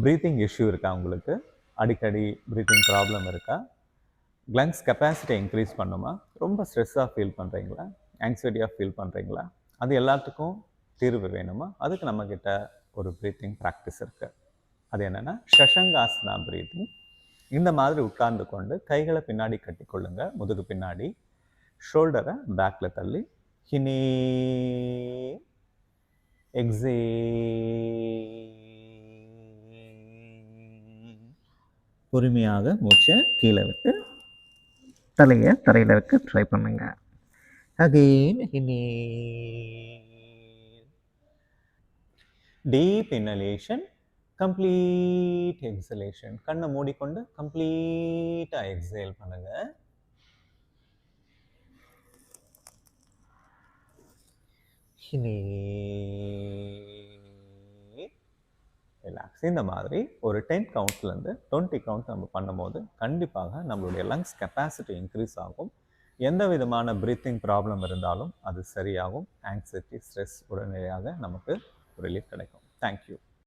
Breathing issue இருக்கா உங்களுக்கு? அடிக்கடி ப்ரீத்திங் ப்ராப்ளம் இருக்கா? லங்ஸ் கெப்பாசிட்டி இன்க்ரீஸ் பண்ணுமா? ரொம்ப ஸ்ட்ரெஸ்ஸாக ஃபீல் பண்ணுறீங்களா? ஆங்ஸைட்டியாக ஃபீல் பண்ணுறீங்களா? அது எல்லாத்துக்கும் தீர்வு வேணுமா? அதுக்கு நம்மக்கிட்ட ஒரு ப்ரீத்திங் ப்ராக்டிஸ் இருக்குது. அது என்னென்னா ஷஷங்காசனா ப்ரீத்திங். இந்த மாதிரி உட்கார்ந்து கொண்டு கைகளை பின்னாடி கட்டிக்கொள்ளுங்க, முதுகு பின்னாடி. ஷோல்டரை பேக்கில் தள்ளி ஹினே எக்ஸே பொறுமையாக மூச்சை கீழே விட்டு தலையை தரையில் வைக்க ட்ரை பண்ணுங்க. Again deep inhalation, complete exhalation. கண்ணை மூடிக்கொண்டு கம்ப்ளீட்டாக எக்ஸேல் பண்ணுங்க. ரிலாக்ஸ். இந்த மாதிரி ஒரு 10 கவுண்ட்ஸ்லேருந்து 20 கவுண்ட்ஸ் நம்ம பண்ணும்போது கண்டிப்பாக நம்மளுடைய லங்ஸ் கெப்பாசிட்டி இன்க்ரீஸ் ஆகும். எந்த விதமான ப்ரீத்திங் ப்ராப்ளம் இருந்தாலும் அது சரியாகும். ஆங்ஸைட்டி, ஸ்ட்ரெஸ் உடனடியாக நமக்கு ரிலீஃப் கிடைக்கும். தேங்க்யூ.